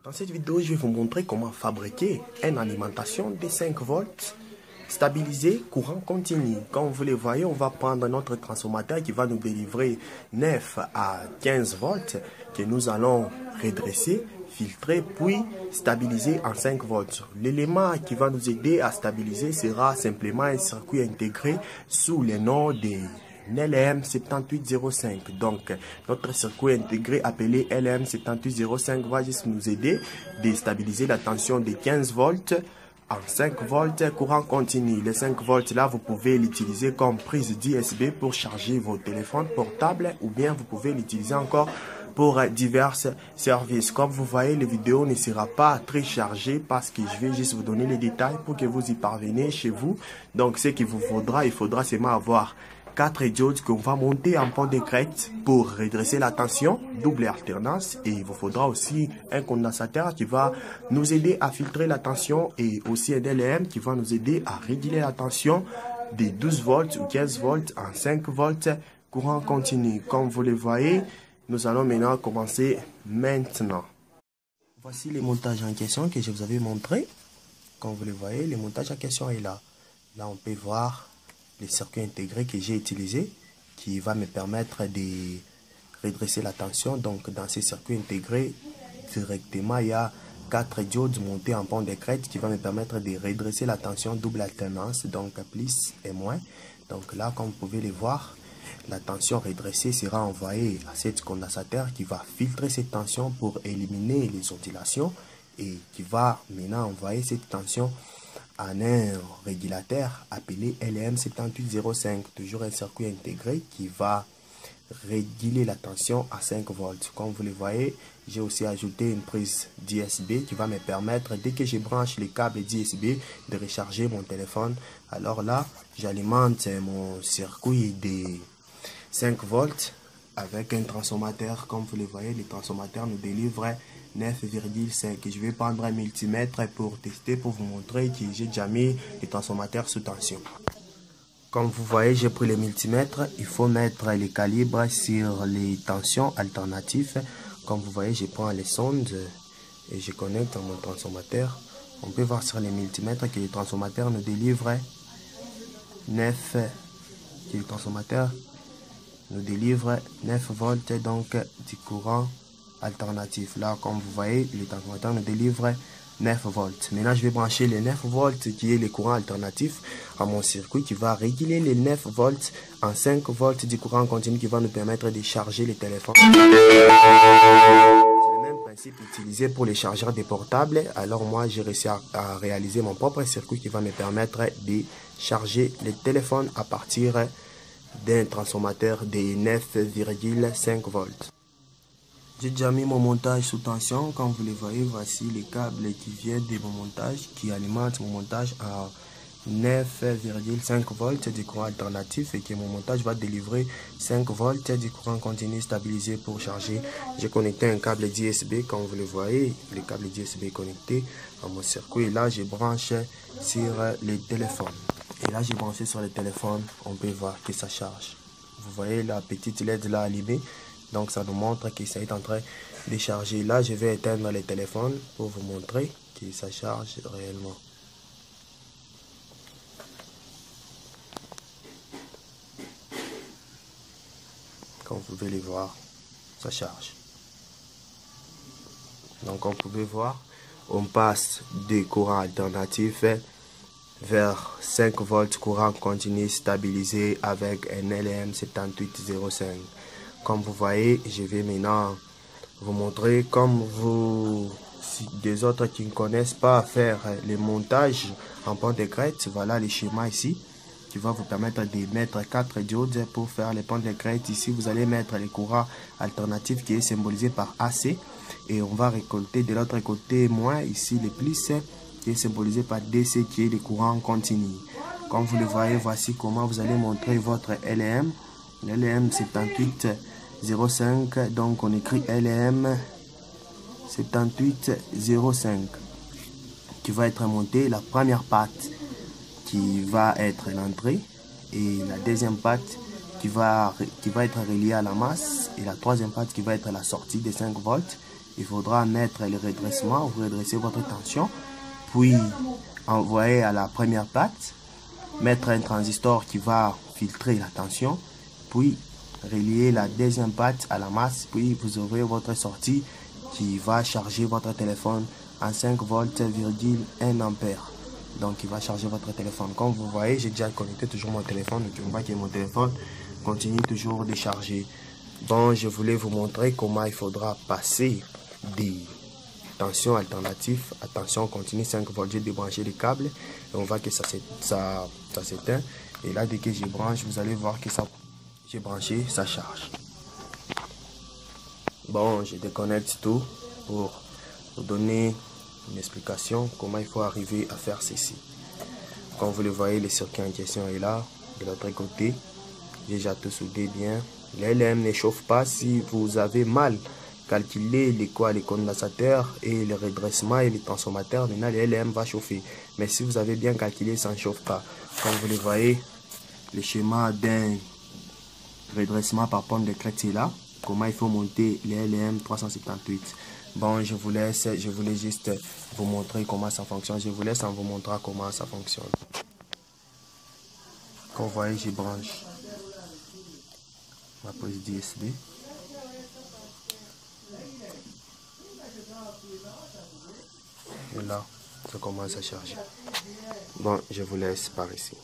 Dans cette vidéo, je vais vous montrer comment fabriquer une alimentation de 5 volts stabilisée courant continu. Comme vous le voyez, on va prendre notre transformateur qui va nous délivrer 9 à 15 volts que nous allons redresser, filtrer puis stabiliser en 5 volts. L'élément qui va nous aider à stabiliser sera simplement un circuit intégré sous le nom de LM7805. Donc, notre circuit intégré appelé LM7805 va juste nous aider à stabiliser la tension de 15 volts en 5 volts courant continu. Les 5 volts là, vous pouvez l'utiliser comme prise d'USB pour charger vos téléphones portables ou bien vous pouvez l'utiliser encore pour divers services. Comme vous voyez, la vidéo ne sera pas très chargée parce que je vais juste vous donner les détails pour que vous y parveniez chez vous. Donc, ce qu'il vous faudra, il faudra seulement avoir 4 diodes qu'on va monter en pont de crête pour redresser la tension, double alternance, et il vous faudra aussi un condensateur qui va nous aider à filtrer la tension et aussi un LM qui va nous aider à réguler la tension de 12 volts ou 15 volts en 5 volts courant continu. Comme vous le voyez, nous allons maintenant commencer maintenant. Voici les montages en question que je vous avais montré. Comme vous le voyez, le montage en question est là. Là, on peut voir le circuit intégré que j'ai utilisé qui va me permettre de redresser la tension. Donc dans ces circuits intégrés directement il y a 4 diodes montées en pont de crête qui va me permettre de redresser la tension double alternance, donc plus et moins. Donc là, comme vous pouvez le voir, la tension redressée sera envoyée à cet condensateur qui va filtrer cette tension pour éliminer les oscillations et qui va maintenant envoyer cette tension en un régulateur appelé LM7805, toujours un circuit intégré qui va réguler la tension à 5 volts. Comme vous le voyez, j'ai aussi ajouté une prise d'USB qui va me permettre, dès que je branche les câbles d'USB, de recharger mon téléphone. Alors là, j'alimente mon circuit de 5 volts avec un transformateur. Comme vous le voyez, le transformateur nous délivre 9,5. Je vais prendre un multimètre pour tester, pour vous montrer que j'ai déjà mis le transformateur sous tension. Comme vous voyez, j'ai pris le multimètre. Il faut mettre les calibres sur les tensions alternatives. Comme vous voyez, je prends les sondes et je connecte à mon transformateur. On peut voir sur les multimètres que le transformateur nous délivre 9 volts donc du courant alternatif. Là, comme vous voyez, le transformateur nous délivre 9 volts. Maintenant, je vais brancher les 9 volts qui est le courant alternatif à mon circuit qui va réguler les 9 volts en 5 volts du courant continu qui va nous permettre de charger les téléphones. C'est le même principe utilisé pour les chargeurs des portables. Alors moi, j'ai réussi à réaliser mon propre circuit qui va me permettre de charger les téléphones à partir d'un transformateur de 9,5 volts. J'ai déjà mis mon montage sous tension. Comme vous le voyez, voici les câbles qui viennent de mon montage, qui alimentent mon montage à 9,5 volts du courant alternatif et que mon montage va délivrer 5 volts du courant continu stabilisé pour charger. J'ai connecté un câble d'USB, comme vous le voyez, le câble d'USB est connecté à mon circuit. Et là, je branche sur les téléphones. Et là, j'ai branché sur le téléphone, on peut voir que ça charge. Vous voyez la petite LED là allumée, donc ça nous montre que ça est en train de charger. Là, je vais éteindre le téléphone pour vous montrer que ça charge réellement. Comme vous pouvez le voir, ça charge. Donc, comme vous pouvez voir, on passe des courants alternatifs vers 5 volts courant continu stabilisé avec un LM7805. Comme vous voyez, je vais maintenant vous montrer comme des autres qui ne connaissent pas faire les montages en pont de crête. Voilà les schémas ici qui va vous permettre de mettre 4 diodes pour faire les ponts de crête. Ici, vous allez mettre les courants alternatifs qui est symbolisé par AC et on va récolter de l'autre côté moins ici les plus qui est symbolisé par DC qui est le courant continu. Comme vous le voyez, voici comment vous allez montrer votre LM. LM7805, donc on écrit LM7805 qui va être monté. La première patte qui va être l'entrée et la deuxième patte qui va être reliée à la masse et la troisième patte qui va être la sortie des 5 volts il faudra mettre le redressement, vous redressez votre tension, puis envoyer à la première patte, mettre un transistor qui va filtrer la tension, puis relier la deuxième patte à la masse, puis vous ouvrez votre sortie qui va charger votre téléphone en 5 volts, 1 ampère. Donc il va charger votre téléphone. Comme vous voyez, j'ai déjà connecté toujours mon téléphone, donc on voit que mon téléphone continue toujours de charger. Bon, je voulais vous montrer comment il faudra passer des tensions alternatives à tension continue 5 volts. J'ai débranché les câbles et on voit que ça s'éteint. Et là, dès que je branche, vous allez voir que ça, j'ai branché, ça charge. Bon, je déconnecte tout pour vous donner une explication comment il faut arriver à faire ceci. Comme vous le voyez, le circuit en question est là, de l'autre côté. J'ai déjà tout soudé bien. Les LM ne chauffe pas si vous avez mal calculé les condensateurs et le redressement et les transformateurs. Maintenant, les LM va chauffer. Mais si vous avez bien calculé, ça ne chauffe pas. Comme vous le voyez, le schéma d'un redressement par pompe de crête est là. Comment il faut monter les LM 378. Bon, je voulais juste vous montrer comment ça fonctionne. Je vous laisse en vous montrant comment ça fonctionne. Comme vous voyez, je branche ma prise USB. Et là, ça commence à charger. Bon, je vous laisse par ici.